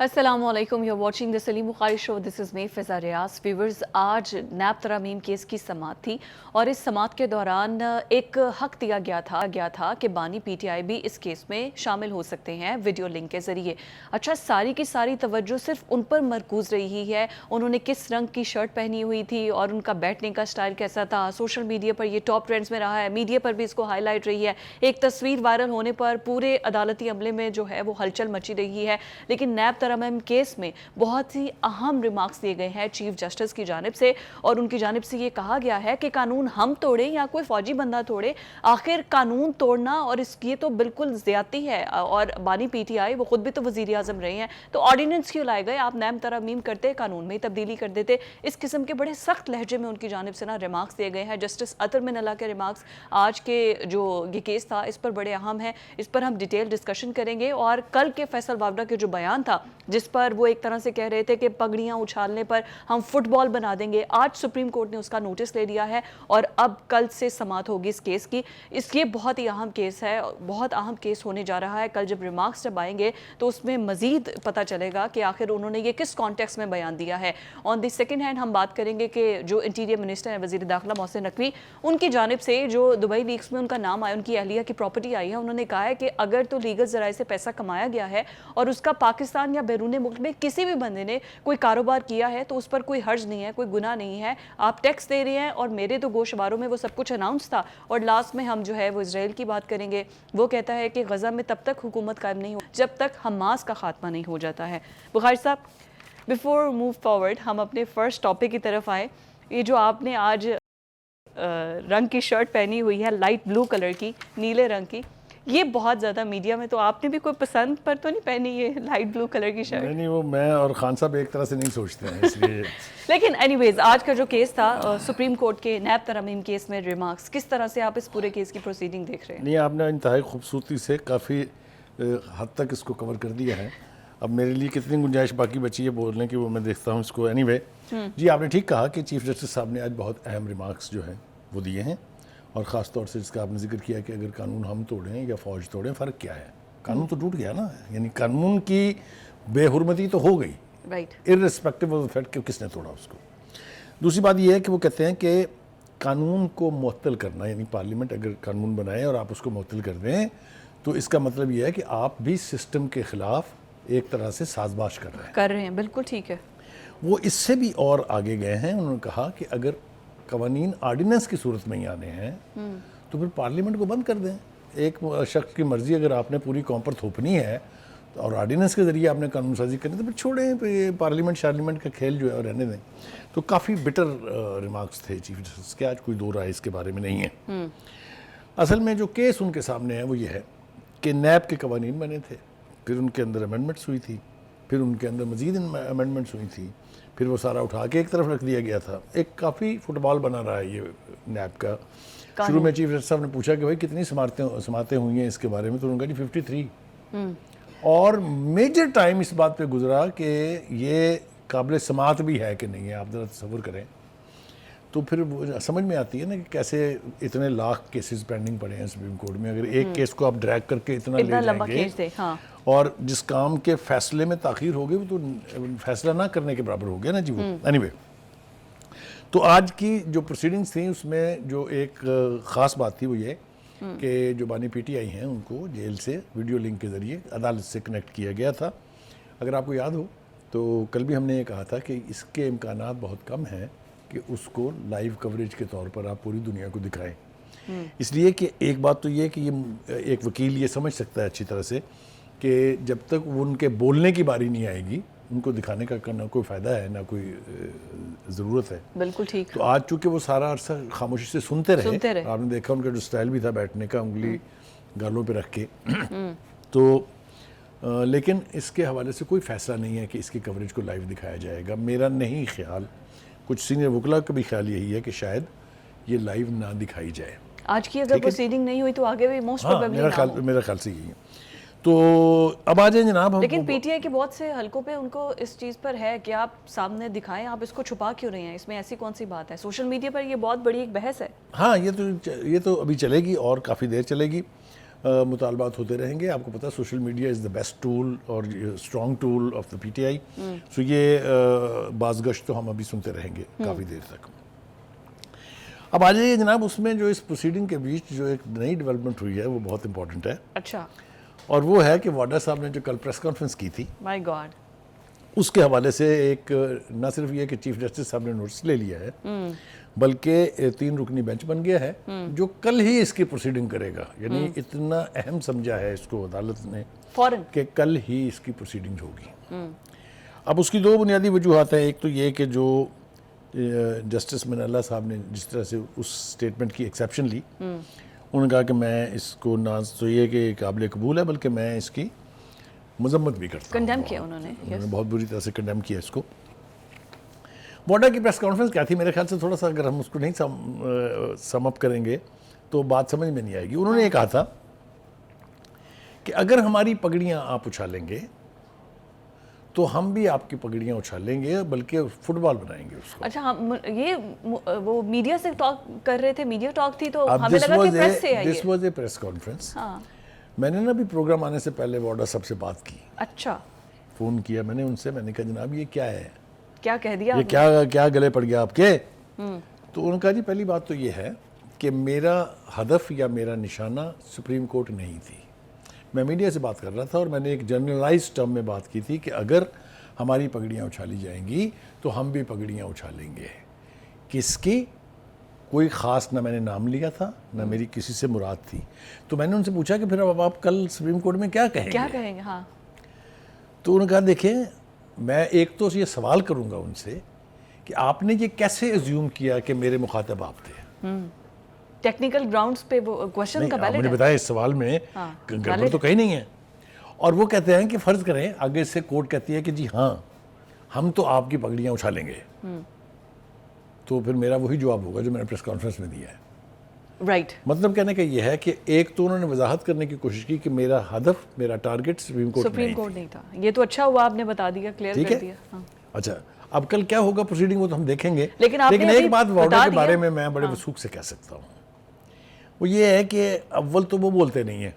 السلام علیکم، you watching the سلیم بخاری شو. دس از می فضا ریاض. ویورز، آج نیب ترامیم کیس کی سماعت تھی اور اس سماعت کے دوران ایک حق دیا گیا تھا کہ بانی پی ٹی آئی بھی اس کیس میں شامل ہو سکتے ہیں ویڈیو لنک کے ذریعے. اچھا، ساری کی ساری توجہ صرف ان پر مرکوز رہی ہے، انہوں نے کس رنگ کی شرٹ پہنی ہوئی تھی اور ان کا بیٹھنے کا سٹائل کیسا تھا. سوشل میڈیا پر یہ ٹاپ ٹرینڈز میں رہا ہے، میڈیا پر بھی اس کو ہائی لائٹ رہی ہے. ایک تصویر وائرل ہونے پر پورے عدالتی عملے میں جو ہے وہ ہلچل مچی رہی ہے. لیکن نیب ترامیم کیس میں بہت ہی اہم ریمارکس دیے گئے ہیں چیف جسٹس کی جانب سے، اور ان کی جانب سے یہ کہا گیا ہے کہ قانون ہم توڑیں یا کوئی فوجی بندہ توڑے، آخر قانون توڑنا اور یہ تو بالکل زیادتی ہے. اور بانی پی ٹی آئی وہ خود بھی تو وزیر اعظم رہے ہیں، تو آرڈیننس کیوں لائے گئے؟ آپ نیب ترامیم کرتے، قانون میں ہی تبدیلی کر دیتے. اس قسم کے بڑے سخت لہجے میں ان کی جانب سے ریمارکس دیے گئے ہیں. جسٹس اطہر من اللہ کے ریمارکس آج کے جو یہ کیس تھا اس پر بڑے اہم ہیں، اس پر ہم ڈیٹیل ڈسکشن کریں گے. اور کل کے فیصل وابڈا کے جو بیان تھا جس پر وہ ایک طرح سے کہہ رہے تھے کہ پگڑیاں اچھالنے پر ہم فٹ بال بنا دیں گے، آج سپریم کورٹ نے اس کا نوٹس لے لیا ہے اور اب کل سے سماعت ہوگی اس کیس کی. یہ بہت ہی اہم کیس ہے، بہت اہم کیس ہونے جا رہا ہے. کل جب ریمارکس جب آئیں گے تو اس میں مزید پتہ چلے گا کہ آخر انہوں نے یہ کس کانٹیکس میں بیان دیا ہے. آن دی سیکنڈ ہینڈ ہم بات کریں گے کہ جو انٹیریئر منسٹر ہیں وزیر داخلہ محسن نقوی، ان کی جانب سے جو دبئی لیکس میں ان کا نام آیا، ان کی اہلیہ کی پراپرٹی آئی ہے، انہوں نے کہا ہے کہ اگر تو لیگل ذرائع سے پیسہ کمایا گیا ہے اور اس کا پاکستان یا بیرون ملک میں کسی بھی بندے نے کوئی کاروبار کیا ہے تو اس پر کوئی حرج نہیں ہے، کوئی گناہ نہیں ہے، آپ ٹیکس دے رہے ہیں. اور میرے تو گوشواروں میں وہ سب کچھ اناؤنس تھا. اور لاسٹ میں ہم جو ہے وہ اسرائیل کی بات کریں گے. وہ کہتا ہے کہ غزہ میں تب تک حکومت قائم نہیں ہو جب تک حماس کا خاتمہ نہیں ہو جاتا ہے. بخاری صاحب، بیفور موو فارورڈ ہم اپنے فرسٹ ٹاپک کی طرف آئیں. یہ جو آپ نے آج رنگ کی شرٹ پہنی ہوئی ہے، لائٹ بلو کلر کی، نیلے رنگ کی، یہ بہت زیادہ میڈیا میں، تو آپ نے بھی کوئی پسند پر تو نہیں پہنی یہ لائٹ بلو کلر کی شرٹ؟ نہیں، وہ میں اور خان صاحب ایک طرح سے نہیں سوچتے ہیں اس لیے. لیکن اینی ویز، آج کا جو کیس تھا سپریم کورٹ کے نیب ترامیم کیس میں ریمارکس، کس طرح سے آپ اس پورے کیس کی پروسیڈنگ دیکھ رہے ہیں؟ نہیں، آپ نے انتہائی خوبصورتی سے کافی حد تک اس کو کور کر دیا ہے. اب میرے لیے کتنی گنجائش باقی بچی ہے بولنے کی، وہ میں دیکھتا ہوں اس کو. اینی وے، جی آپ نے ٹھیک کہا کہ چیف جسٹس صاحب نے آج بہت اہم ریمارکس جو ہیں وہ دیے ہیں، اور خاص طور سے جس کا آپ نے ذکر کیا کہ اگر قانون ہم توڑیں یا فوج توڑیں فرق کیا ہے. قانون تو ٹوٹ گیا نا، یعنی قانون کی بے حرمتی تو ہو گئی، ارریسپیکٹیو آف فیکٹ کہ کس نے توڑا اس کو. دوسری بات یہ ہے کہ وہ کہتے ہیں کہ قانون کو معطل کرنا، یعنی پارلیمنٹ اگر قانون بنائے اور آپ اس کو معطل کر دیں تو اس کا مطلب یہ ہے کہ آپ بھی سسٹم کے خلاف ایک طرح سے ساز باز کر رہے ہیں. بالکل ٹھیک ہے. وہ اس سے بھی اور آگے گئے ہیں. انہوں نے کہا کہ اگر قوانین آرڈیننس کی صورت میں ہی آنے ہیں تو پھر پارلیمنٹ کو بند کر دیں. ایک شخص کی مرضی اگر آپ نے پوری قوم پر تھوپنی ہے اور آرڈیننس کے ذریعے آپ نے قانون سازی کرنی تو پھر چھوڑیں، پھر پارلیمنٹ کا کھیل جو ہے رہنے دیں. تو کافی بٹر ریمارکس تھے چیف جسٹس کے. آج کوئی دو رائے اس کے بارے میں نہیں ہے. اصل میں جو کیس ان کے سامنے ہے وہ یہ ہے کہ نیب کے قوانین بنے تھے، پھر ان کے اندر امینڈمنٹس ہوئی تھی، پھر ان کے اندر مزید امینڈمنٹس ہوئی تھی، پھر وہ سارا اٹھا کے ایک طرف رکھ دیا گیا تھا. ایک کافی فٹ بال بنا رہا ہے یہ نیب کا. شروع میں چیف جسٹس صاحب نے پوچھا کہ بھائی کتنی سماعتیں ہوئی ہیں اس کے بارے میں، تو انہوں نے کہا جی 53. اور میجر ٹائم اس بات پہ گزرا کہ یہ قابل سماعت بھی ہے کہ نہیں ہے. آپ ذرا تصور کریں تو پھر سمجھ میں آتی ہے نا کہ کیسے اتنے لاکھ کیسز پینڈنگ پڑے ہیں سپریم کورٹ میں. اگر ایک کیس کو آپ ڈریگ کر کے اتنا لے جائیں گے اور جس کام کے فیصلے میں تاخیر ہوگی وہ تو فیصلہ نہ کرنے کے برابر ہو گیا نا جی وہ. اینی وے، تو آج کی جو پروسیڈنگز تھیں اس میں جو ایک خاص بات تھی وہ یہ کہ جو بانی پی ٹی آئی ہیں ان کو جیل سے ویڈیو لنک کے ذریعے عدالت سے کنیکٹ کیا گیا تھا. اگر آپ کو یاد ہو تو کل بھی ہم نے یہ کہا تھا کہ اس کے امکانات بہت کم ہیں کہ اس کو لائیو کوریج کے طور پر آپ پوری دنیا کو دکھائیں. اس لیے کہ ایک بات تو یہ کہ یہ ایک وکیل یہ سمجھ سکتا ہے اچھی طرح سے کہ جب تک وہ ان کے بولنے کی باری نہیں آئے گی ان کو دکھانے کا نہ کوئی فائدہ ہے نہ کوئی ضرورت ہے. بالکل ٹھیک. تو آج چونکہ وہ سارا عرصہ خاموشی سے سنتے رہے، آپ نے دیکھا ان کا جو سٹائل بھی تھا بیٹھنے کا، انگلی گالوں پہ رکھ کے، تو لیکن اس کے حوالے سے کوئی فیصلہ نہیں ہے کہ اس کی کوریج کو لائیو دکھایا جائے گا. میرا نہیں خیال، کچھ سینئر وکلاء کا بھی خیال یہی ہے کہ شاید یہ لائیو نہ دکھائی جائے. آج کی اگر پروسیڈنگ نہیں ہوئی تو آگے بھی موسٹ پروبیبلی نہ ہو. میرا خیال سے یہی ہے. تو اب آ جائیں جناب. لیکن پی ٹی آئی کے بہت سے حلقوں پہ ان کو اس چیز پر ہے کہ آپ سامنے دکھائیں، آپ اس کو چھپا کیوں رہے ہیں؟ اس میں ایسی کون سی بات ہے؟ سوشل میڈیا پر یہ بہت بڑی ایک بحث ہے. ہاں، یہ تو ابھی چلے گی اور کافی دیر چلے گی. مطالبات ہوتے رہیں گے. آپ کو پتا ہے social media is the best tool اور strong tool of the PTI. So یہ باز گشت تو ہم ابھی سنتے رہیں گے کافی دیر تک. اب آ جائیے جناب, اس میں جو اس پروسیڈنگ کے بیچ جو ایک نئی ڈیولپمنٹ ہوئی ہے وہ بہت امپورٹنٹ ہے. اچھا. اور وہ ہے کہ واڈا صاحب نے جو کل پریس کانفرنس کی تھی, مائی گاڈ, اس کے حوالے سے ایک نہ صرف یہ کہ چیف جسٹس صاحب نے نوٹس لے لیا ہے, بلکہ 3 رکنی بینچ بن گیا ہے جو کل ہی اس کی پروسیڈنگ کرے گا. یعنی اتنا اہم سمجھا ہے اس کو عدالت نے فوراً کہ کل ہی اس کی پروسیڈنگ ہوگی. اب اس کی 2 بنیادی وجوہات ہیں. ایک تو یہ کہ جو جسٹس من اللہ صاحب نے جس طرح سے اس سٹیٹمنٹ کی ایکسیپشن لی, انہوں نے کہا کہ میں اس کو نہ تو یہ کہ قابل قبول ہے بلکہ میں اس کی مذمت بھی کرتا ہوں. کنڈیم کیا انہوں نے بہت بری طرح سے کنڈیم کیا اس کو. واڈا کی پریس کانفرنس کیا تھی, میرے خیال سے تھوڑا سا اگر ہم اس کو نہیں سم اپ کریں گے تو بات سمجھ میں نہیں آئے گی. انہوں نے یہ کہا تھا کہ اگر ہماری پگڑیاں آپ اچھالیں گے تو ہم بھی آپ کی پگڑیاں اچھالیں گے, بلکہ فٹ بال بنائیں گے اس کو. اچھا, یہ وہ میڈیا سے ٹاک کر رہے تھے, میڈیا ٹاک تھی تو ہمیں لگا کہ پریس سے آئی ہے. This was a press conference. ہاں, میں نے نا بھی پروگرام آنے سے پہلے واڈا صاحب سے بات کی, اچھا, فون کیا میں نے ان سے, میں نے کہا جناب یہ کیا ہے, کیا کہہ دیا یہ کیا گلے پڑ گیا آپ کے. تو انہوں نے کہا جی پہلی بات تو یہ ہے کہ میرا ہدف یا میرا نشانہ سپریم کورٹ نہیں تھی. میں میڈیا سے بات کر رہا تھا اور میں نے ایک جنرلائز ٹرم میں بات کی تھی کہ اگر ہماری پگڑیاں اچھالی جائیں گی تو ہم بھی پگڑیاں اچھالیں گے. کس کی, کوئی خاص نہ میں نے نام لیا تھا نہ میری کسی سے مراد تھی. تو میں نے ان سے پوچھا کہ پھر اب آپ کل سپریم کورٹ میں کیا کہیں گے. ہاں, تو انہوں نے کہا دیکھیں میں ایک تو یہ سوال کروں گا ان سے کہ آپ نے یہ کیسے ایزیوم کیا کہ میرے مخاطب آپ تھے. ٹیکنیکل گراؤنڈز پہ وہ کوشچن کا بیلٹ مجھے بتایا اس سوال میں گڑبڑ تو کہیں نہیں ہے. اور وہ کہتے ہیں کہ فرض کریں آگے سے کورٹ کہتی ہے کہ جی ہاں ہم تو آپ کی پگڑیاں اچھالیں گے, تو پھر میرا وہی جواب ہوگا جو میں نے پریس کانفرنس میں دیا ہے. رائٹ. مطلب کہنے کا یہ ہے کہ ایک تو انہوں نے وضاحت کرنے کی کوشش کی کہ میرا ہدف, میرا ٹارگٹ سپریم کورٹ نہیں تھا. یہ تو اچھا ہوا آپ نے بتا دیا, کلیئر کر دیا. اچھا, اب کل کیا ہوگا پروسیڈنگ وہ تو ہم دیکھیں گے. لیکن ایک بات واڈا کے بارے میں بڑے وثوق سے کہہ سکتا ہوں, وہ یہ ہے کہ اول تو وہ بولتے نہیں ہیں,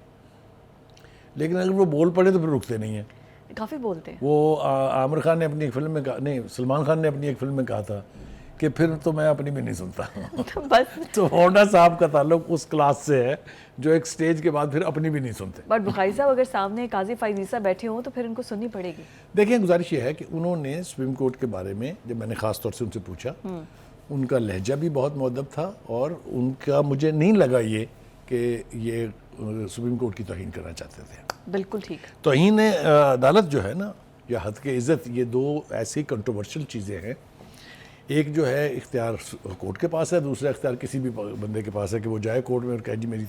لیکن اگر وہ بول پڑے تو پھر رکتے نہیں ہیں. کافی بولتے ہیں. وہ عامر خان نے اپنی ایک فلم میں کہا, نہیں سلمان خان نے اپنی ایک فلم میں کہا تھا کہ پھر تو میں اپنی بھی نہیں سنتا. تو واڈا صاحب کا تعلق اس کلاس سے ہے جو ایک سٹیج کے بعد پھر اپنی بھی نہیں سنتے. بٹ بخاری صاحب اگر سامنے قاضی فائز عیسیٰ بیٹھے ہوں تو پھر ان کو سننی پڑے گی. دیکھیں گزارش یہ ہے کہ انہوں نے سپریم کورٹ کے بارے میں جب میں نے خاص طور سے ان سے پوچھا, ان کا لہجہ بھی بہت مؤدب تھا اور ان کا مجھے نہیں لگا یہ کہ یہ سپریم کورٹ کی توہین کرنا چاہتے تھے. بالکل ٹھیک. توہین عدالت جو ہے نا یا حد کے عزت, یہ 2 ایسی کنٹروورشل چیزیں ہیں. ایک جو ہے اختیار کورٹ کے پاس ہے, دوسرا اختیار کسی بھی بندے کے پاس ہے کہ وہ جائے کورٹ میں اور کہے جی میری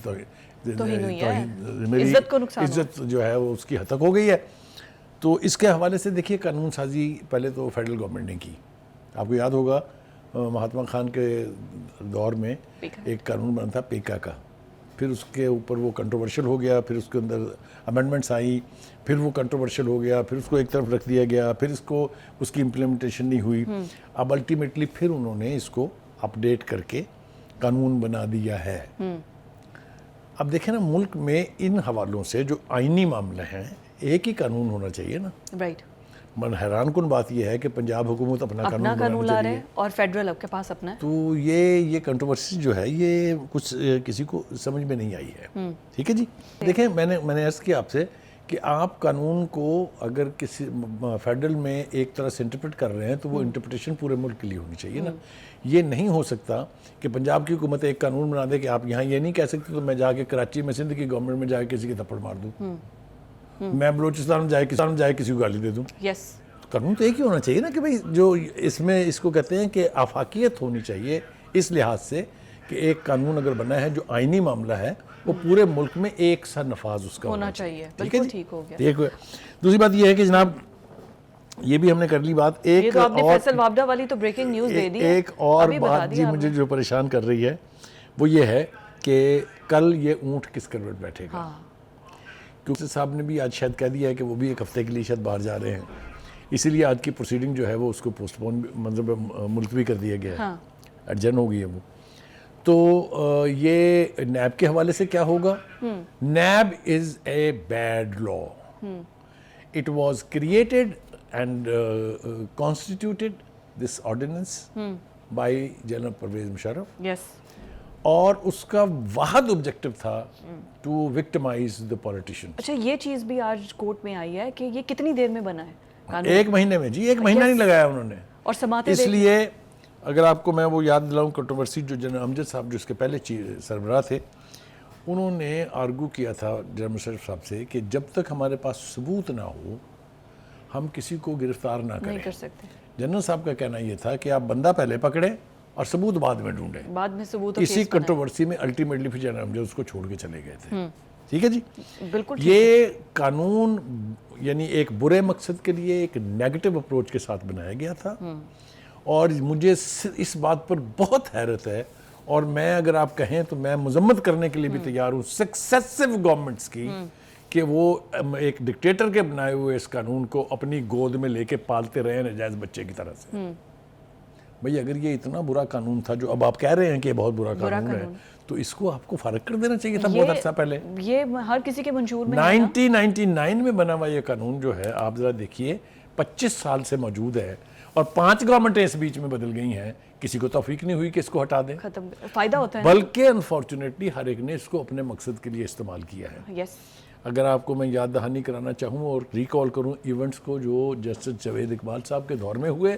میری عزت جو ہے وہ اس کی حد تک ہو گئی ہے. تو اس کے حوالے سے دیکھیے قانون سازی پہلے تو فیڈرل گورنمنٹ نے کی. آپ کو یاد ہوگا مہاتما خان کے دور میں ایک قانون بنا تھا پیکا کا, پھر اس کے اوپر وہ کنٹروورشل ہو گیا, پھر اس کے اندر امینڈمنٹس آئی, پھر وہ کنٹروورشل ہو گیا, پھر اس کو ایک طرف رکھ دیا گیا, پھر اس کی امپلیمنٹیشن نہیں ہوئی. اب الٹیمیٹلی پھر انہوں نے اس کو اپڈیٹ کر کے قانون بنا دیا ہے. اب دیکھیں نا ملک میں ان حوالوں سے جو آئینی معاملے ہیں ایک ہی قانون ہونا چاہیے نا. رائٹ. من حیران کن بات یہ ہے کہ پنجاب حکومت اپنا قانون لا رہے ہیں اور فیڈرل آپ کے پاس اپنا ہے. تو یہ کنٹروورسی جو ہے یہ کچھ کسی کو سمجھ میں نہیں آئی ہے. ٹھیک ہے جی. دیکھیں میں نے عرض کیا آپ سے کہ آپ قانون کو اگر کسی فیڈرل میں ایک طرح سے انٹرپریٹ کر رہے ہیں تو وہ انٹرپریٹیشن پورے ملک کے لیے ہونی چاہیے نا. یہ نہیں ہو سکتا کہ پنجاب کی حکومت ایک قانون بنا دے کہ آپ یہاں یہ نہیں کہہ سکتے تو میں جا کے کراچی میں سندھ کی گورنمنٹ میں جا کے کسی کے تھپڑ مار دوں, میں بلوچستان میں جائے کسی کو گالی دے دوں. یس. قانون تو ایک ہی ہونا چاہیے نا کہ بھئی جو اس کو کہتے ہیں کہ آفاقیت ہونی چاہیے اس لحاظ سے کہ ایک قانون اگر بنا ہے جو آئینی معاملہ ہے وہ پورے ملک میں ایک سا نفاذ اس کا ہونا چاہیے. بالکل ٹھیک ہو گیا. دوسری بات یہ ہے کہ جناب یہ بھی ہم نے کر لی بات. ایک اور فیصل وابڈا والی تو بریکنگ نیوز دے دی. ایک اور بات جی مجھے جو پریشان کر رہی ہے وہ یہ ہے کہ کل یہ اونٹ کس کروٹ بیٹھے گا. کیونکہ صاحب نے بھی آج شاید کہہ دیا ہے کہ وہ بھی ایک ہفتے کے لیے شاید باہر جا رہے ہیں, اسی لیے آج کی پروسیڈنگ جو ہے وہ اس کو پوسٹ پون مطلب ملتوی کر دیا گیا ہے, ایڈجرن ہو گئی ہے وہ. تو یہ نیب کے حوالے سے کیا ہوگا؟ NAB is a bad law. It was created and constituted this ordinance by General Pervez Musharraf. Yes. اور اس کا واحد آبجیکٹو تھا ٹو وکٹمائز دا پولیٹیشین. اچھا یہ چیز بھی آج کورٹ میں آئی ہے کہ یہ کتنی دیر میں بنا ہے قانون؟ 1 مہینے میں جی، 1 مہینہ نہیں لگایا انہوں نے. اور سماعتیں اس لیے اگر آپ کو میں وہ یاد دلاؤں کنٹروورسی جو جنرل امجد صاحب جو اس کے پہلے سربراہ تھے، انہوں نے آرگو کیا تھا جنرل مشرف صاحب سے کہ جب تک ہمارے پاس ثبوت نہ ہو ہم کسی کو گرفتار نہ نہیں کریں. کر سکتے. جنرل صاحب کا کہنا یہ تھا کہ آپ بندہ پہلے پکڑیں اور ثبوت بعد میں ڈھونڈیں. بعد میں ثبوت. اسی کنٹروورسی میں الٹیمیٹلی پھر جنرل امجد اس کو چھوڑ کے چلے گئے تھے. ٹھیک ہے جی. بالکل. یہ قانون یعنی ایک برے مقصد کے لیے ایک نیگیٹو اپروچ کے ساتھ بنایا گیا تھا، اور مجھے اس بات پر بہت حیرت ہے، اور میں اگر آپ کہیں تو میں مذمت کرنے کے لیے بھی تیار ہوں سکسیسو گورنمنٹس کی کہ وہ ایک ڈکٹیٹر کے بنائے ہوئے اس قانون کو اپنی گود میں لے کے پالتے رہے ناجائز بچے کی طرح سے. بھئی اگر یہ اتنا برا قانون تھا جو اب آپ کہہ رہے ہیں کہ یہ بہت برا قانون ہے، تو اس کو آپ کو فارغ کر دینا چاہیے تھا بہت عرصہ پہلے. یہ ہر کسی کے منشور میں 1999 میں بنا ہوا یہ قانون جو ہے آپ ذرا دیکھیے 25 سال سے موجود ہے، اور 5 گورنمنٹیں اس بیچ میں بدل گئی ہیں، کسی کو توفیق نہیں ہوئی کہ اس کو ہٹا دیں. ختم فائدہ ہوتا ہے. بلکہ انفارچونیٹلی ہر ایک نے اس کو اپنے مقصد کے لیے استعمال کیا ہے. یس. اگر آپ کو میں یاد دہانی کرانا چاہوں اور ریکال کروں ایونٹس کو جو جسٹس جاوید اقبال صاحب کے دور میں ہوئے،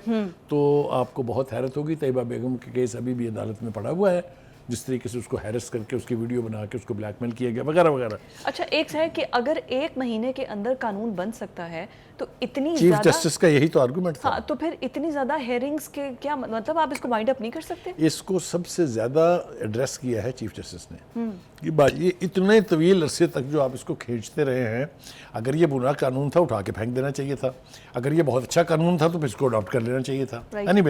تو آپ کو بہت حیرت ہوگی. طیبہ بیگم کے کیس ابھی بھی عدالت میں پڑا ہوا ہے، جس طریقے سے اس کو ہیرس کر کے اس کی ویڈیو بنا کے اس کو بلیک میل کیا گیا وغیرہ وغیرہ. اچھا ایک ہے کہ اگر 1 مہینے کے اندر قانون بن سکتا ہے تو اتنی چیف زیادہ جسٹس کا یہی تو آرگومنٹ تھا. ہاں تو پھر اتنی زیادہ ہیئرنگز کے کیا مطلب آپ اس کو وائنڈ اپ نہیں کر سکتے؟ اس کو سب سے زیادہ ایڈریس کیا ہے چیف جسٹس نے. یہ اتنے طویل عرصے تک جو آپ اس کو کھینچتے رہے ہیں، اگر یہ برا قانون تھا اٹھا کے پھینک دینا چاہیے تھا، اگر یہ بہت اچھا قانون تھا تو پھر اس کو اڈاپٹ کر لینا چاہیے تھا. اینی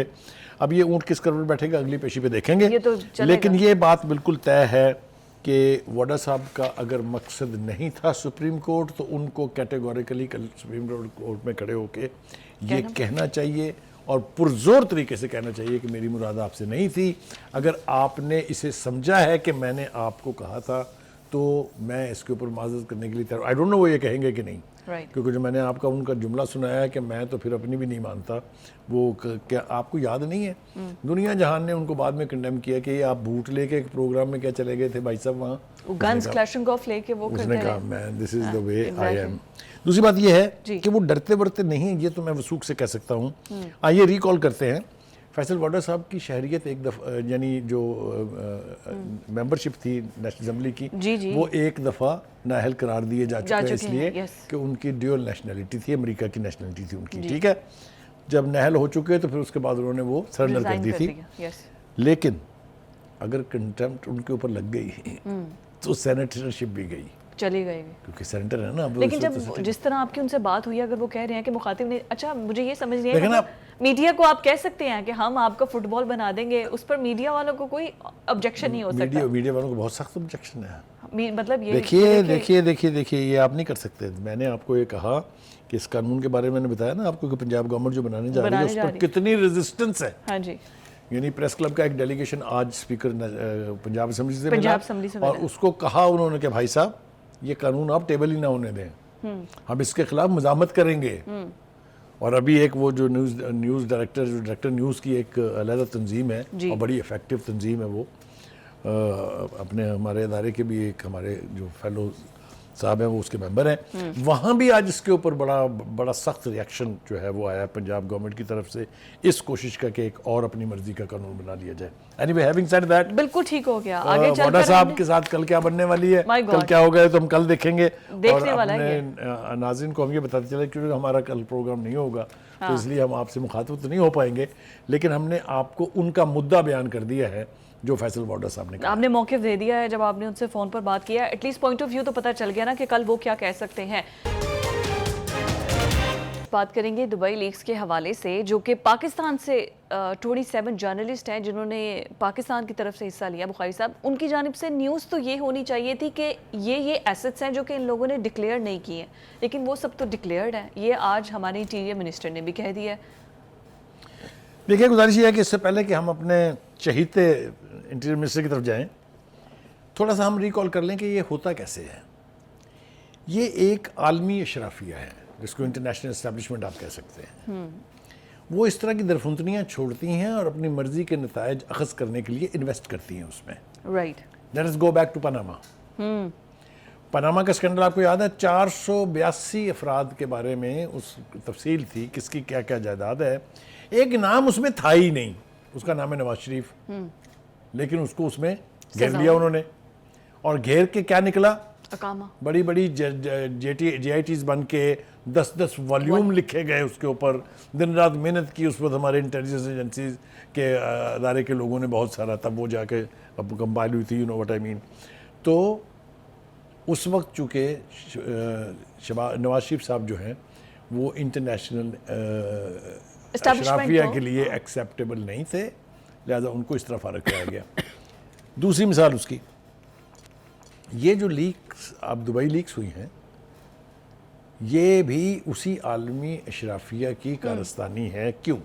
اب یہ اونٹ کس کروٹ بیٹھے گا اگلی پیشی پہ دیکھیں گے. لیکن یہ بات بالکل طے ہے کہ وڈا صاحب کا اگر مقصد نہیں تھا سپریم کورٹ، تو ان کو کیٹیگوریکلی سپریم کورٹ میں کھڑے ہو کے یہ کہنا چاہیے اور پرزور طریقے سے کہنا چاہیے کہ میری مراد آپ سے نہیں تھی. اگر آپ نے اسے سمجھا ہے کہ میں نے آپ کو کہا تھا تو میں اس کے اوپر معذرت کرنے کے لیے تیار. آئی ڈونٹ نو وہ یہ کہیں گے کہ نہیں، کیونکہ جو میں نے آپ کا ان کا جملہ سنایا ہے کہ میں تو پھر اپنی بھی نہیں مانتا، وہ کیا آپ کو یاد نہیں ہے؟ دنیا جہان نے ان کو بعد میں کنڈیم کیا کہ یہ آپ بوٹ لے کے ایک پروگرام میں کیا چلے گئے تھے بھائی صاحب وہاں، گنز کلیشنگ آف لے کے وہ اس نے کہا میں دس از دا وے آئی ایم. دوسری بات یہ ہے کہ وہ ڈرتے ورتے نہیں، یہ تو میں وثوق سے کہہ سکتا ہوں. آئیے ریکال کرتے ہیں فیصل واڈا صاحب کی شہریت ایک دفعہ، یعنی جو ممبرشپ تھی نیشنل اسمبلی کی، وہ ایک دفعہ نااہل قرار دیے جا چکے ہیں اس لیے کہ ان کی ڈیول نیشنلٹی تھی، امریکہ کی نیشنلٹی تھی ان کی. ٹھیک ہے، جب نااہل ہو چکے تو پھر اس کے بعد انہوں نے وہ سرنڈر کر دی تھی. لیکن اگر کنٹمپٹ ان کے اوپر لگ گئی تو سینیٹرشپ بھی گئی، چلی گئی، کیونکہ سینیٹر ہے نا. لیکن جب جس طرح آپ کی ان سے بات ہوئی، اگر وہ کہہ رہے ہیں کہ مخاطب نے، اچھا مجھے یہ سمجھ نہیں ہے، میڈیا کو آپ کہہ سکتے ہیں کہ ہم آپ کا فٹ بال بنا دیں گے، اس پر میڈیا والوں کو کوئی آبجیکشن نہیں ہو سکتا؟ میڈیا والوں کو بہت سخت آبجیکشن ہے. مطلب یہ دیکھیے یہ آپ نہیں کر سکتے. میں نے آپ کو یہ کہا کہ اس قانون کے بارے میں نے بتایا نا آپ کو کہ پنجاب گورنمنٹ جو بنانے جا رہی ہے اس پر کتنی ریزسٹنس ہے. ہاں جی. یعنی پریس کلب کا ایک ڈیلیگیشن آج اسپیکر پنجاب اسمبلی سے ملا اور اس کو کہا انہوں نے کہ بھائی صاحب یہ قانون آپ ٹیبل ہی نہ ہونے دیں، ہم اس کے خلاف مزاحمت کریں گے. اور ابھی ایک وہ جو نیوز ڈائریکٹر نیوز کی ایک علیحدہ تنظیم ہے اور بڑی افیکٹو تنظیم ہے، وہ اپنے ہمارے ادارے کے بھی ایک ہمارے جو فیلو صاحب ہیں وہ اس کے ممبر ہیں، وہاں بھی آج اس کے اوپر بڑا سخت ریاکشن جو ہے وہ آیا پنجاب گورنمنٹ کی طرف سے اس کوشش کا کہ ایک اور اپنی مرضی کا قانون بنا لیا جائے. Anyway, having said that, بالکل ٹھیک ہو گیا. آگے چل کر واڈا صاحب کے ساتھ کل کیا بننے والی ہے، کل کیا ہو گیا تو ہم کل دیکھیں گے. اور اپنے ناظرین کو ہم یہ بتاتے چلے کیونکہ ہمارا کل پروگرام نہیں ہوگا تو اس لیے ہم آپ سے مخاطب تو نہیں ہو پائیں گے، لیکن ہم نے آپ کو ان کا مدعا بیان کر دیا ہے جو فیصل واڈا صاحب نے کہا. آپ نے موقف دے دیا ہے، جب آپ نے ان سے فون پر بات کیا at least point of view تو پتہ چل گیا نا کہ کل وہ کیا کہہ سکتے ہیں. بات کریں گے دبئی لیکس کے حوالے سے، جو کہ پاکستان سے 27 جرنلسٹ ہیں جنہوں نے پاکستان کی طرف سے حصہ لیا. بخاری صاحب، ان کی جانب سے نیوز تو یہ ہونی چاہیے تھی کہ یہ ایسٹس ہیں جو کہ ان لوگوں نے ڈکلیئر نہیں کیے ہیں، لیکن وہ سب تو ڈکلیئرڈ ہیں. یہ آج ہمارے انٹیریئر منسٹر نے بھی کہہ دیا ہے. دیکھیے گزارش یہ ہے کہ اس سے پہلے کہ ہم اپنے چہیتے انٹیریئر منسٹر کی طرف جائیں، تھوڑا سا ہم ریکال کر لیں کہ یہ ہوتا کیسے ہے. یہ ایک عالمی اشرافیہ ہے جس کو انٹرنیشنل اسٹیبلشمنٹ آپ کہہ سکتے ہیں. وہ اس طرح کی درفندنیاں چھوڑتی ہیں اور اپنی مرضی کے نتائج اخذ کرنے کے لیے انویسٹ کرتی ہیں اس میں. Right. Let us go back to Panama. Panama کا اسکینڈل آپ کو یاد ہے، 482 افراد کے بارے میں اس تفصیل تھی کس کی کیا کیا جائیداد ہے. ایک نام اس میں تھا ہی نہیں، اس کا نام ہے نواز شریف، لیکن اس کو اس میں گھیر لیا انہوں نے. اور گھیر کے کیا نکلا؟ اقامہ. بڑی بڑی جے آئی ٹیز بن کے 10 والیوم لکھے گئے اس کے اوپر. دن رات محنت کی اس وقت ہمارے انٹیلیجنس ایجنسیز کے ادارے کے لوگوں نے بہت سارا، تب وہ جا کے اب کمپائل ہوئی تھی، یو نو وٹ آئی مین. تو اس وقت چونکہ نواز شریف صاحب جو ہیں وہ انٹرنیشنل اشرافیہ کے لیے ایکسیپٹیبل نہیں تھے، لہذا ان کو اس طرح فارغ کرایا گیا. دوسری مثال اس کی، یہ جو لیکس اب دبئی لیکس ہوئی ہیں، یہ بھی اسی عالمی اشرافیہ کی کارستانی ہے. کیوں؟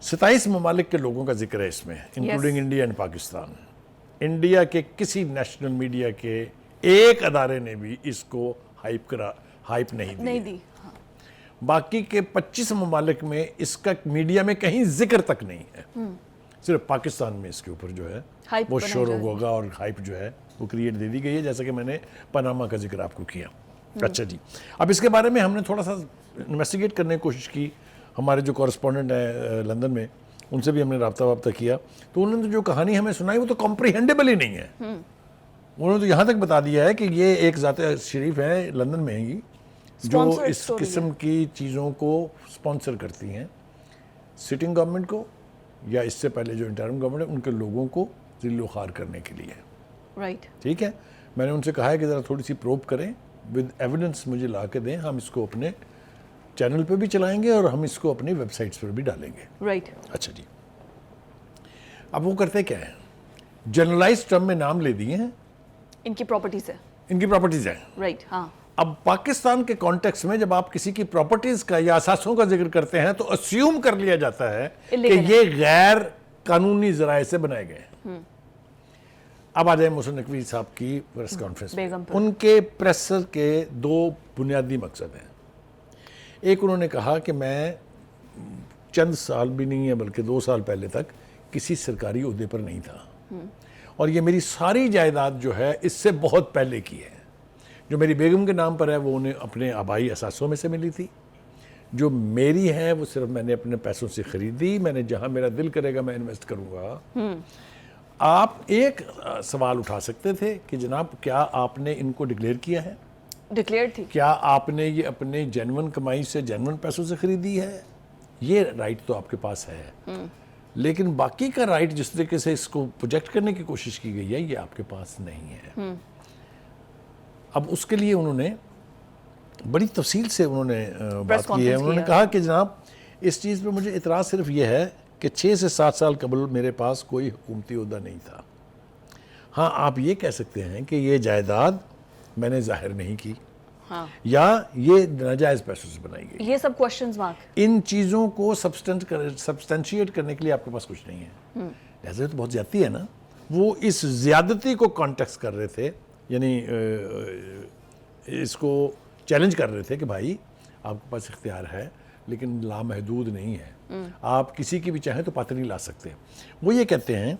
27 ممالک کے لوگوں کا ذکر ہے اس میں، including India and Pakistan. India کے کسی نیشنل میڈیا کے ایک ادارے نے بھی اس کو ہائپ نہیں دی. باقی کے 25 ممالک میں اس کا میڈیا میں کہیں ذکر تک نہیں ہے. صرف پاکستان میں اس کے اوپر جو ہے وہ شور و غوغا اور ہائپ جو ہے وہ کریٹ دے دی گئی ہے، جیسا کہ میں نے پاناما کا ذکر آپ کو کیا. اچھا جی، اب اس کے بارے میں ہم نے تھوڑا سا انویسٹیگیٹ کرنے کی کوشش کی. ہمارے جو کورسپونڈنٹ ہیں لندن میں، ان سے بھی ہم نے رابطہ کیا، تو انہوں نے جو کہانی ہمیں سنائی وہ تو کمپریہنڈیبل ہی نہیں ہے. انہوں نے تو یہاں تک بتا دیا ہے کہ یہ ایک ذات شریف ہے لندن میں ہی جو اس قسم کی چیزوں کو سپانسر کرتی ہیں سٹنگ گورنمنٹ کو یا اس سے پہلے جو انٹرم گورنمنٹ ہے ان کے لوگوں کو ذل و خوار کرنے کے لیے. رائٹ. ٹھیک ہے، میں نے ان سے کہا ہے کہ ذرا تھوڑی سی پروب کریں، ود ایویڈنس مجھے لا کے دیں، ہم اس کو اپنے چینل پہ بھی چلائیں گے اور ہم اس کو اپنی ویب سائٹس پر بھی ڈالیں گے. رائٹ. اچھا جی، اب وہ کرتے کیا ہیں؟ جنرلائز ٹرم میں نام لے دیے ہیں، ان کی پراپرٹیز ہے. ان کی پراپرٹیز ہیں. رائٹ. ہاں. اب پاکستان کے کانٹیکس میں جب آپ کسی کی پراپرٹیز کا یا اثاثوں کا ذکر کرتے ہیں تو اسیوم کر لیا جاتا ہے کہ یہ غیر قانونی ذرائع سے بنائے گئے ہیں. اب آ جائیں محسن نقوی صاحب کی پریس کانفرنس میں. ان کے پریسر کے 2 بنیادی مقصد ہیں. ایک انہوں نے کہا کہ میں چند سال بھی نہیں ہے بلکہ 2 سال پہلے تک کسی سرکاری عہدے پر نہیں تھا، اور یہ میری ساری جائیداد جو ہے اس سے بہت پہلے کی ہے. جو میری بیگم کے نام پر ہے وہ انہیں اپنے آبائی اثاثوں میں سے ملی تھی. جو میری ہے وہ صرف میں نے اپنے پیسوں سے خریدی. میں نے جہاں میرا دل کرے گا میں انویسٹ کروں گا. آپ ایک سوال اٹھا سکتے تھے کہ جناب کیا آپ نے ان کو ڈکلیئر کیا ہے؟ ڈکلیئر تھی. کیا آپ نے یہ اپنے جینون کمائی سے جینون پیسوں سے خریدی ہے؟ یہ رائٹ تو آپ کے پاس ہے، لیکن باقی کا رائٹ جس طریقے سے اس کو پروجیکٹ کرنے کی کوشش کی گئی ہے یہ آپ کے پاس نہیں ہے. اب اس کے لیے انہوں نے بڑی تفصیل سے انہوں نے بات کی ہے. انہوں نے کہا کہ جناب اس چیز پہ مجھے اعتراض صرف یہ ہے کہ 6 سے 7 سال قبل میرے پاس کوئی حکومتی عہدہ نہیں تھا. ہاں آپ یہ کہہ سکتے ہیں کہ یہ جائیداد میں نے ظاہر نہیں کی یا یہ ناجائز پیسوں سے بنائی گئی. یہ سب کوشچنز مارک. ان چیزوں کو سبسٹینشیٹ کرنے کے لیے آپ کے پاس کچھ نہیں ہے. لہذا تو بہت زیادتی ہے نا. وہ اس زیادتی کو کانٹیکس کر رہے تھے، یعنی اس کو چیلنج کر رہے تھے کہ بھائی آپ کے پاس اختیار ہے لیکن لامحدود نہیں ہے، آپ کسی کی بھی چاہیں تو پاتھ نہیں لا سکتے. وہ یہ کہتے ہیں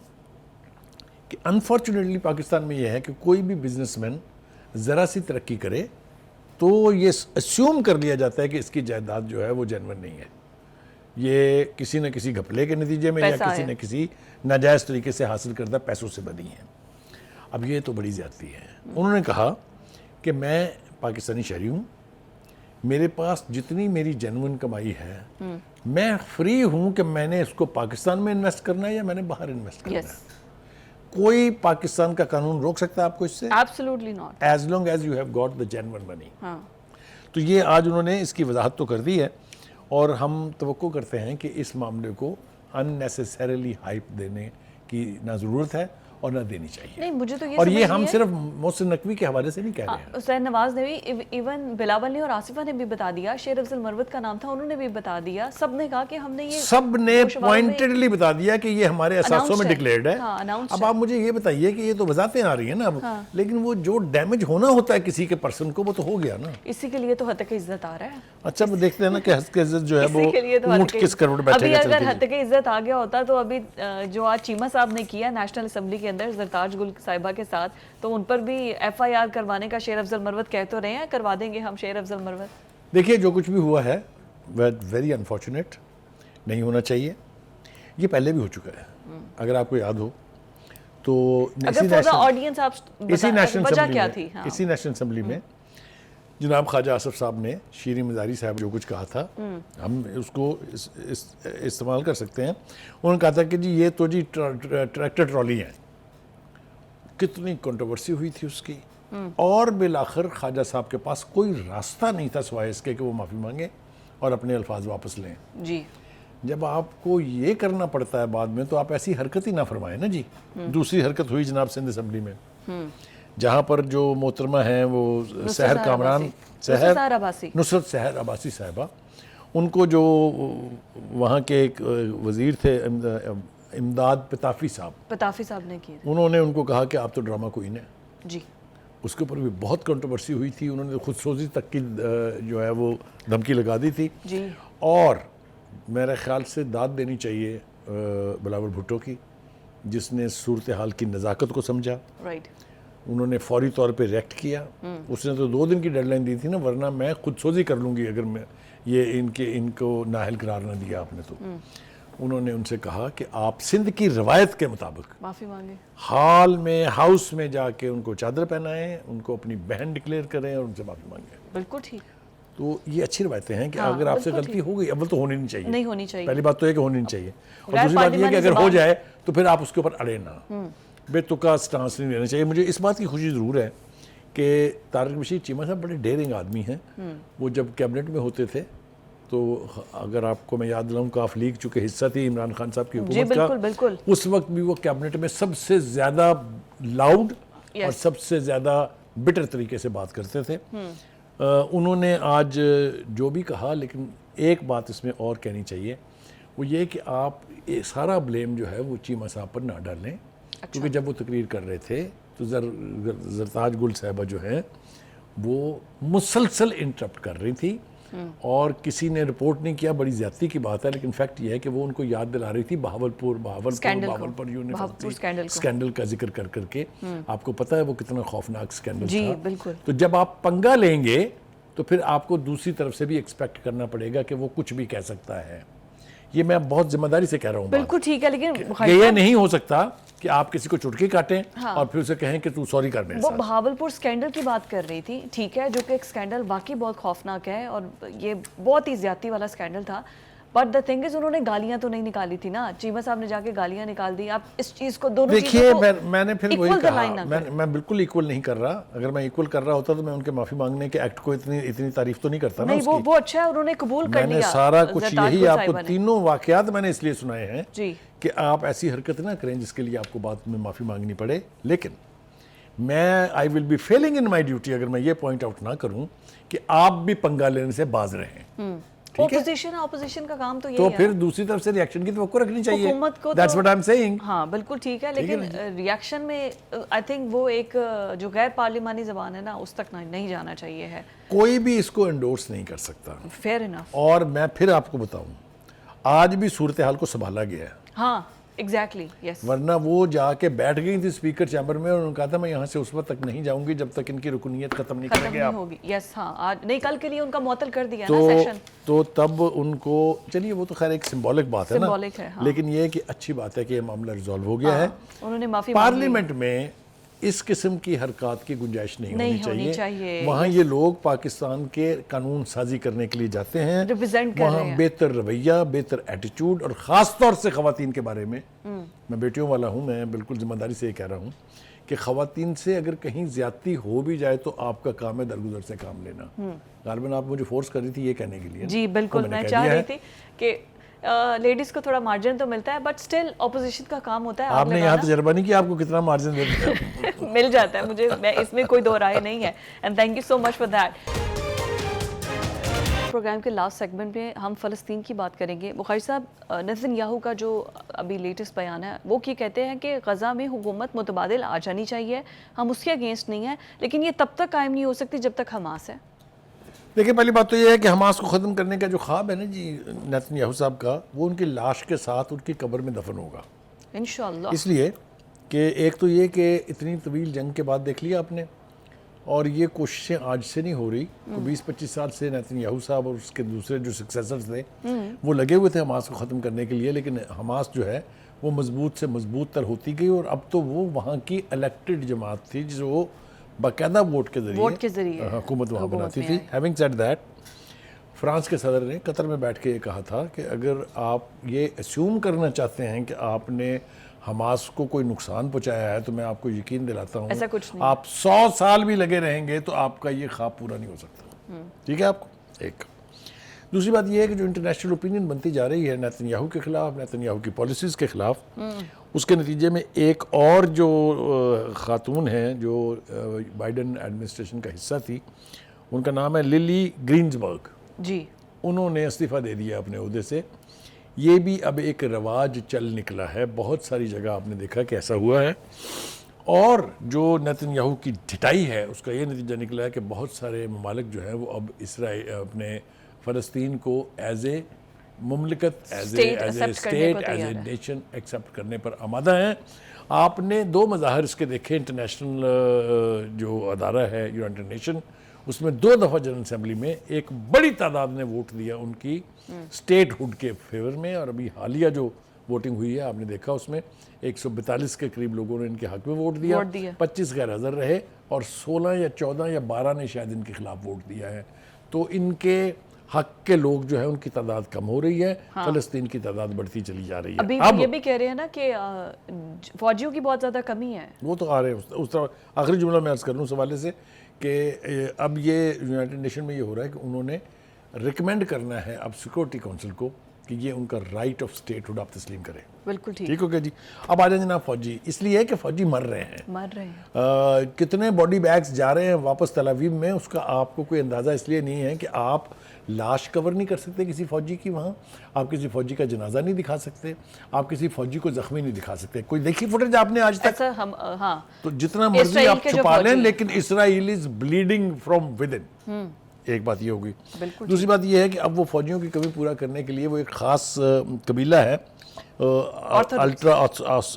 کہ انفارچونیٹلی پاکستان میں یہ ہے کہ کوئی بھی بزنس مین ذرا سی ترقی کرے تو یہ اسیوم کر لیا جاتا ہے کہ اس کی جائیداد جو ہے وہ جینون نہیں ہے، یہ کسی نہ کسی گھپلے کے نتیجے میں یا کسی نہ کسی ناجائز طریقے سے حاصل کردہ پیسوں سے بنی ہے. اب یہ تو بڑی زیادتی ہے. انہوں نے کہا کہ میں پاکستانی شہری ہوں، میرے پاس جتنی میری جینون کمائی ہے میں فری ہوں کہ میں نے اس کو پاکستان میں انویسٹ کرنا ہے یا میں نے باہر انویسٹ کرنا ہے. کوئی پاکستان کا قانون روک سکتا ہے آپ کو اس سے؟ Absolutely not. As long as you have got the genuine money. تو یہ آج انہوں نے اس کی وضاحت تو کر دی ہے، اور ہم توقع کرتے ہیں کہ اس معاملے کو ان نیسیسریلی ہائپ دینے کی نہ ضرورت ہے اور نہ دینی چاہیے. نہیں مجھے تو اور یہ ہم صرف محسن نقوی کے حوالے سے نہیں کہہ رہے ہیں. حسین نواز نے بھی, ایون بلاول نے اور آصفہ نے بھی بتا دیا, شیر افضل مروت کا نام تھا, انہوں نے بھی بتا دیا, سب نے کہا کہ ہم نے یہ سب نے پوائنٹڈلی بتا دیا کہ یہ ہمارے اثاثوں میں ڈکلیئرڈ ہے. اب آپ مجھے یہ بتائیے کہ یہ تو وضاحتیں آ رہی ہیں نا اب, لیکن وہ جو ڈیمیج ہونا ہوتا ہے کسی کے پرسن کو وہ تو ہو گیا نا. اسی کے لیے تو حتق عزت آ رہا ہے. اچھا وہ دیکھتے ہیں نا کہ حتق عزت جو ہے وہ اونٹ کس کروڑ بیٹھے گا. ابھی اگر حتق عزت آ گیا ہوتا تو ابھی جو آج چیمہ صاحب نے کیا نیشنل اسمبلی کے اندر زرتاج گل صاحبہ کے ساتھ, تو ان پر بھی ایف آئی آر کروانے کا شیر افضل مروت کہہ تو رہے ہیں, کروا دیں گے ہم شیر افضل مروت. دیکھیے جو کچھ بھی ہوا ہے وہ ویری انفارچونیٹ, نہیں ہونا چاہیے. یہ پہلے بھی ہو چکا ہے اگر آپ کو یاد ہو تو. اسی نیشنل اسمبلی میں جناب خواجہ آصف صاحب نے شیریں مزاری صاحب جو کچھ کہا تھا, ہم اس کو استعمال کر سکتے ہیں. انہوں نے کہا تھا کہ جی یہ تو جی ٹریکٹر ٹرالی ہیں. کتنی کنٹروورسی ہوئی تھی اس کی, اور بالآخر خواجہ صاحب کے پاس کوئی راستہ نہیں تھا سوائے اس کے کہ وہ معافی مانگیں اور اپنے الفاظ واپس لیں. جی جب آپ کو یہ کرنا پڑتا ہے بعد میں تو آپ ایسی حرکت ہی نہ فرمائیں نا جی. دوسری حرکت ہوئی جناب سندھ اسمبلی میں, جہاں پر جو محترمہ ہیں وہ سحر کامران, نصرت سحر عباسی صاحبہ, ان کو جو وہاں کے ایک وزیر تھے امداد پتافی صاحب نے کیا, انہوں نے ان کو کہا کہ آپ تو ڈرامہ کوئین ہیں. جی اس کے اوپر بھی بہت کنٹروورسی ہوئی تھی. انہوں نے خود سوزی تک کی جو ہے وہ دھمکی لگا دی تھی. جی اور میرے خیال سے داد دینی چاہیے بلاول بھٹو کی, جس نے صورتحال کی نزاکت کو سمجھا. رائٹ, انہوں نے فوری طور پہ ریئیکٹ کیا. اس نے تو 2 دن کی ڈیڈ لائن دی تھی نا, ورنہ میں خود سوزی کر لوں گی اگر میں یہ ان کو نااہل قرار نہ دیا آپ نے تو. انہوں نے ان سے کہا کہ آپ سندھ کی روایت کے مطابق معافی مانگے, حال میں ہاؤس میں جا کے ان کو چادر پہنائیں, ان کو اپنی بہن ڈکلیئر کریں اور ان سے معافی مانگیں. بالکل ٹھیک. تو یہ اچھی روایتیں ہیں کہ اگر آپ سے غلطی ہو گئی, اول تو ہونی نہیں چاہیے. پہلی بات تو یہ کہ ہونی نہیں چاہیے, اور دوسری بات یہ کہ اگر ہو جائے تو پھر آپ اس کے اوپر اڑے نہ, بے تکا سٹانس نہیں لینا چاہیے. مجھے اس بات کی خوشی ضرور ہے کہ طارق بشیر چیمہ صاحب بڑے ڈیرنگ آدمی ہیں. وہ جب کیبنٹ میں ہوتے تھے تو اگر آپ کو میں یاد دلاؤں کاف لیگ چونکہ حصہ تھی عمران خان صاحب کی حکومت کا, اس وقت بھی وہ کیبنٹ میں سب سے زیادہ لاؤڈ اور سب سے زیادہ بٹر طریقے سے بات کرتے تھے. انہوں نے آج جو بھی کہا, لیکن ایک بات اس میں اور کہنی چاہیے, وہ یہ کہ آپ سارا بلیم جو ہے وہ چیمہ صاحب پر نہ ڈالیں. کیونکہ جب وہ تقریر کر رہے تھے تو زرتاج گل صاحبہ جو ہیں وہ مسلسل انٹرپٹ کر رہی تھی, اور کسی نے رپورٹ نہیں کیا, بڑی زیادتی کی بات ہے, لیکن فیکٹ یہ ہے کہ وہ ان کو یاد دلا رہی تھی بہاولپور یونیورسٹی اسکینڈل کا ذکر کر کر کے. آپ کو پتہ ہے وہ کتنا خوفناک اسکینڈل تھا. تو جب آپ پنگا لیں گے تو پھر آپ کو دوسری طرف سے بھی ایکسپیکٹ کرنا پڑے گا کہ وہ کچھ بھی کہہ سکتا ہے. یہ میں بہت ذمہ داری سے کہہ رہا ہوں. بالکل ٹھیک ہے, لیکن یہ نہیں ہو سکتا کہ آپ کسی کو چٹکی کاٹیں اور پھر اسے کہیں کہ تو سوری کر میرے ساتھ. وہ بہاولپور اسکینڈل کی بات کر رہی تھی, ٹھیک ہے, جو کہ ایک اسکینڈل واقعی بہت خوفناک ہے اور یہ بہت ہی زیادتی والا اسکینڈل تھا. بٹ دا تھنگ از, انہوں نے گالیاں تو نہیں نکالی تھی نا, چیمہ صاحب نے جا کے گالیاں نکال دی. آپ اس چیز کو دونوں دیکھیے, میں نے پھر وہی کہا, میں بالکل ایکول نہیں کر رہا. اگر میں ایکول کر رہا ہوتا تو میں ان کے معافی مانگنے کے ایکٹ کو اتنی تعریف تو نہیں کرتا نا. نہیں وہ اچھا ہے, انہوں نے قبول کر لیا. میں نے سارا کچھ یہی آپ کو تینوں واقعات میں نے اس لیے سنائے ہیں کہ آپ ایسی حرکت نہ کریں جس کے لیے آپ کو بعد میں معافی مانگنی پڑے. لیکن میں I will be feeling in my duty اگر میں یہ پوائنٹ آؤٹ نہ کروں کہ آپ بھی پنگا لینے سے باز رہیں. اپوزیشن کا کام تو یہ ہے, تو پھر دوسری طرف سے ریاکشن کی توقع رکھنی چاہیے. حکومت کو That's what I'm saying. ہاں بالکل ٹھیک ہے, لیکن ریاکشن میں آئی تھنک وہ ایک جو غیر پارلیمانی زبان ہے نا, اس تک نہیں جانا چاہیے ہے. کوئی بھی اس کو انڈورس نہیں کر سکتا. Fair enough. اور میں پھر آپ کو بتاؤں, آج بھی صورتحال کو سنبھالا گیا ہے. ہاں ایگزیکٹلی, یس. ورنہ وہ جا کے بیٹھ گئی تھی اسپیکر چیمبر میں, اور انہوں نے کہا تھا میں یہاں سے اس وقت تک نہیں جاؤں گی جب تک ان کی رکنیت ختم نہیں کریں گے آپ. یس, ہاں, آج نہیں کل کے لیے ان کا معطل کر دیا نا سیشن. تو تب ان کو, چلیے وہ تو خیر ایک سمبولک بات ہے نا, لیکن یہ کہ اچھی بات ہے کہ یہ معاملہ ریزالو ہو گیا ہے. انہوں نے معافی پارلیمنٹ میں اس قسم کی حرکات کی گنجائش نہیں ہونی چاہیے. وہاں یہ لوگ پاکستان کے قانون سازی کرنے کے لیے جاتے ہیں, وہاں بہتر رویہ, بہتر ایٹیچیوڈ, اور خاص طور سے خواتین کے بارے میں, میں بیٹیوں والا ہوں, میں بالکل ذمہ داری سے یہ کہہ رہا ہوں کہ خواتین سے اگر کہیں زیادتی ہو بھی جائے تو آپ کا کام ہے درگزر سے کام لینا. غالباً آپ مجھے فورس کر رہی تھی یہ کہنے کے لیے. جی بالکل, میں چاہ رہی تھی کہ لیڈیز کو تھوڑا مارجن تو ملتا ہے بٹ اسٹل اپوزیشن کا کام ہوتا ہے آپ نے یہاں تجربہ نہیں کیا آپ کو کتنا مارجن دیتے ہیں؟ مل جاتا ہے مجھے, میں اس میں کوئی دو رائے نہیں ہے, and thank you so much for that. Programme کے لاسٹ سیگمنٹ میں ہم فلسطین کی بات کریں گے. بخاری صاحب, نیتن یاہو کا جو ابھی لیٹسٹ بیان ہے وہ یہ کہتے ہیں کہ غزہ میں حکومت متبادل آ جانی چاہیے, ہم اس کے اگینسٹ نہیں ہیں, لیکن یہ تب تک قائم نہیں ہو سکتی جب تک حماس ہے. دیکھیں پہلی بات تو یہ ہے کہ حماس کو ختم کرنے کا جو خواب ہے نا جی نیتن یاہو صاحب کا, وہ ان کی لاش کے ساتھ ان کی قبر میں دفن ہوگا انشاءاللہ. اس لیے کہ ایک تو یہ کہ اتنی طویل جنگ کے بعد دیکھ لیا آپ نے, اور یہ کوششیں آج سے نہیں ہو رہی, 20-25 سال سے نیتن یاہو صاحب اور اس کے دوسرے جو سکسیسرز تھے وہ لگے ہوئے تھے حماس کو ختم کرنے کے لیے, لیکن حماس جو ہے وہ مضبوط سے مضبوط تر ہوتی گئی, اور اب تو وہ وہاں کی الیکٹڈ جماعت تھی جو باقاعدہ ووٹ کے ذریعے حکومت وہاں بناتی تھی. ہیونگ سیڈ دیٹ, فرانس کے صدر نے قطر میں بیٹھ کے یہ کہا تھا کہ اگر آپ یہ اسیوم کرنا چاہتے ہیں کہ آپ نے حماس کو کوئی نقصان پہنچایا ہے تو میں آپ کو یقین دلاتا ہوں ایسا کچھ نہیں, آپ 100 سال بھی لگے رہیں گے تو آپ کا یہ خواب پورا نہیں ہو سکتا. ٹھیک ہے آپ کو. ایک دوسری بات یہ ہے کہ جو انٹرنیشنل اوپینین بنتی جا رہی ہے نیتن یاہو کے خلاف, نیتن یاہو کی پالیسیز کے خلاف, اس کے نتیجے میں ایک اور جو خاتون ہیں جو بائیڈن ایڈمنسٹریشن کا حصہ تھی, ان کا نام ہے للی گرینزبرگ. جی, انہوں نے استعفیٰ دے دیا اپنے عہدے سے. یہ بھی اب ایک رواج چل نکلا ہے, بہت ساری جگہ آپ نے دیکھا کہ ایسا ہوا ہے. اور جو نیتن یاہو کی ڈٹائی ہے اس کا یہ نتیجہ نکلا ہے کہ بہت سارے ممالک جو ہیں وہ اب اسرائیل اپنے فلسطین کو ایز اے مملکت, as a state, as a nation accept کرنے پر آمادہ ہیں. آپ نے 2 مظاہر اس کے دیکھے. انٹرنیشنل جو ادارہ ہے یونائٹڈ نیشن, اس میں 2 دفعہ جنرل اسمبلی میں ایک بڑی تعداد نے ووٹ دیا ان کی اسٹیٹ ہوڈ کے فیور میں, اور ابھی حالیہ جو ووٹنگ ہوئی ہے آپ نے دیکھا اس میں 142 کے قریب لوگوں نے ان کے حق میں ووٹ دیا, 25 غیر حاضر رہے, اور 16 یا 14 یا 12 نے شاید ان کے خلاف ووٹ دیا ہے. تو ان کے حق کے لوگ جو ہے ان کی تعداد کم ہو رہی ہے, فلسطین کی تعداد بڑھتی چلی جا رہی ہے. ابھی یہ بھی کہہ رہے ہیں نا کہ فوجیوں کی بہت زیادہ کمی ہے. وہ تو آ رہے ہیں. اس طرح آخری جملہ میں عرض کر لوں اس حوالے سے کہ اب یہ یونائٹڈ نیشن میں یہ ہو رہا ہے کہ انہوں نے ریکمینڈ کرنا ہے اب سیکورٹی کونسل کو کہ یہ ان کا رائٹ آف اسٹیٹ ہوڈ آپ تسلیم کریں. بالکل ٹھیک ہو گیا جی. اب آ جائیں جناب فوجی, اس لیے کہ فوجی مر رہے ہیں, کتنے باڈی بیگز جا رہے ہیں واپس تل ابیب میں, اس کا آپ کو کوئی اندازہ اس لیے نہیں ہے کہ آپ لاش کور نہیں کر سکتے کسی فوجی کی وہاں, آپ کسی فوجی کا جنازہ نہیں دکھا سکتے, آپ کسی فوجی کو زخمی نہیں دکھا سکتے. کوئی دیکھی فوٹیج آپ نے آج تک؟ تو جتنا مرضی آپ چھپا لیں, لیکن اسرائیل از بلیڈنگ فرام ود ان. ایک بات یہ ہوگی. دوسری بات یہ ہے کہ اب وہ فوجیوں کی کمی پورا کرنے کے لیے وہ ایک خاص قبیلہ ہے الٹرا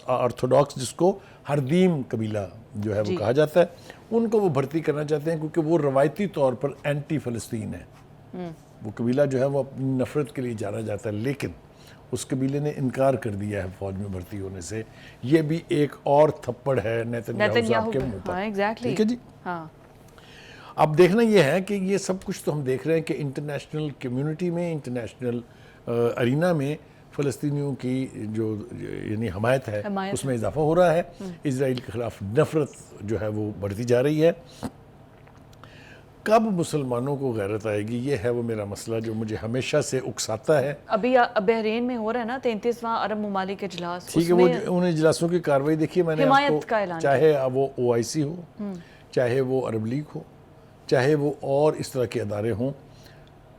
آرتھوڈاکس, جس کو ہردیم قبیلہ جو ہے وہ کہا جاتا ہے, ان کو وہ بھرتی کرنا چاہتے ہیں کیونکہ وہ روایتی طور پر اینٹی فلسطین ہے. وہ قبیلہ جو ہے وہ اپنی نفرت کے لیے جانا جاتا ہے, لیکن اس قبیلے نے انکار کر دیا ہے فوج میں بھرتی ہونے سے. یہ بھی ایک اور تھپڑ ہے نیتن یاہو صاحب کے منہ پر. ٹھیک ہے جی. اب دیکھنا یہ ہے کہ یہ سب کچھ تو ہم دیکھ رہے ہیں کہ انٹرنیشنل کمیونٹی میں, انٹرنیشنل ارینا میں فلسطینیوں کی جو یعنی حمایت ہے اس میں اضافہ ہو رہا ہے. اسرائیل کے خلاف نفرت جو ہے وہ بڑھتی جا رہی ہے. کب مسلمانوں کو غیرت آئے گی, یہ ہے وہ میرا مسئلہ جو مجھے ہمیشہ سے اکساتا ہے. ابھی بحرین میں ہو رہا ہے نا 33واں عرب ممالک اجلاس, ٹھیک ہے, وہ ان اجلاسوں کی کارروائی دیکھی میں نے آپ کو, چاہے وہ OIC ہو, چاہے وہ عرب لیگ ہو, چاہے وہ اور اس طرح کے ادارے ہوں,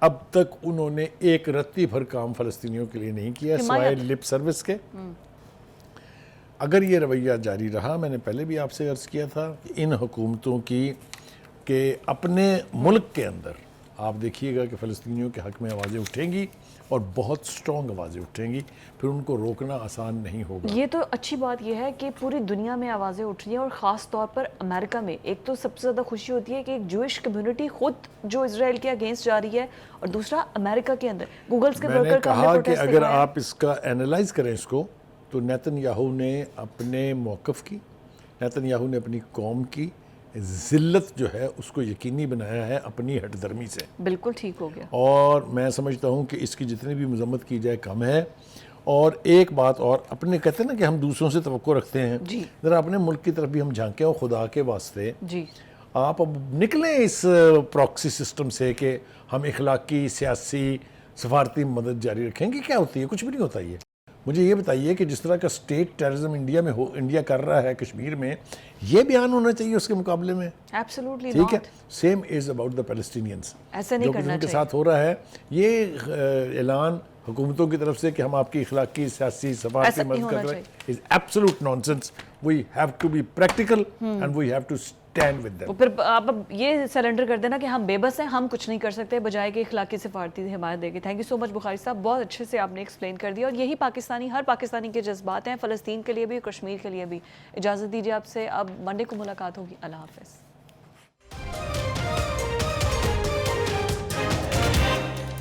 اب تک انہوں نے ایک رتی بھر کام فلسطینیوں کے لیے نہیں کیا سوائے لپ سروس کے. اگر یہ رویہ جاری رہا, میں نے پہلے بھی آپ سے عرض کیا تھا کہ ان حکومتوں کی کہ اپنے ملک کے اندر آپ دیکھیے گا کہ فلسطینیوں کے حق میں آوازیں اٹھیں گی اور بہت سٹرونگ آوازیں اٹھیں گی, پھر ان کو روکنا آسان نہیں ہوگا. یہ تو اچھی بات یہ ہے کہ پوری دنیا میں آوازیں اٹھ رہی ہیں, اور خاص طور پر امریکہ میں. ایک تو سب سے زیادہ خوشی ہوتی ہے کہ ایک جوئش کمیونٹی خود جو اسرائیل کے اگینسٹ جا رہی ہے, اور دوسرا امریکہ کے اندر گوگلز کے ورکر کا میں نے کہا کہ اگر آپ اس کا اینالائز کریں اس کو, تو نیتن یاہو نے اپنے موقف کی, نیتن یاہو نے اپنی قوم کی ذلت جو ہے اس کو یقینی بنایا ہے اپنی ہٹ درمی سے. بالکل ٹھیک ہو گیا. اور میں سمجھتا ہوں کہ اس کی جتنی بھی مذمت کی جائے کم ہے. اور ایک بات اور, اپنے کہتے ہیں نا کہ ہم دوسروں سے توقع رکھتے ہیں, ذرا اپنے ملک کی طرف بھی ہم جھانکیں, اور خدا کے واسطے آپ اب نکلیں اس پراکسی سسٹم سے کہ ہم اخلاقی, سیاسی سفارتی مدد جاری رکھیں گے؟ کیا ہوتی ہے؟ کچھ بھی نہیں ہوتا یہ. مجھے یہ بتائیے کہ جس طرح کا اسٹیٹ ٹیررزم انڈیا کر رہا ہے کشمیر میں، یہ بیان ہونا چاہیے اس کے مقابلے میں. ایبسولوٹلی ٹھیک ہے. Not. Same is about the Palestinians. ایسا نہیں جو کچھ کرنا ان کے چاہیے. ساتھ ہو رہا ہے، یہ اعلان حکومتوں کی طرف سے کہ ہم آپ کی اخلاقی، سیاسی، سفارتی ایسا نہیں مدد کر ہونا رہے ہیں is absolute nonsense. We have to be practical and we have to stand with them. پھر آپ اب یہ سرنڈر کر دینا کہ ہم بے بس ہیں، ہم کچھ نہیں کر سکتے، بجائے کہ اخلاقی سفارتی حمایت دے گی. تھینک یو سو مچ بخاری صاحب، بہت اچھے سے آپ نے ایکسپلین کر دیا، اور یہی پاکستانی، ہر پاکستانی کے جذبات ہیں، فلسطین کے لیے بھی، کشمیر کے لیے بھی. اجازت دیجیے آپ سے، اب منڈے کو ملاقات ہوگی. اللہ حافظ.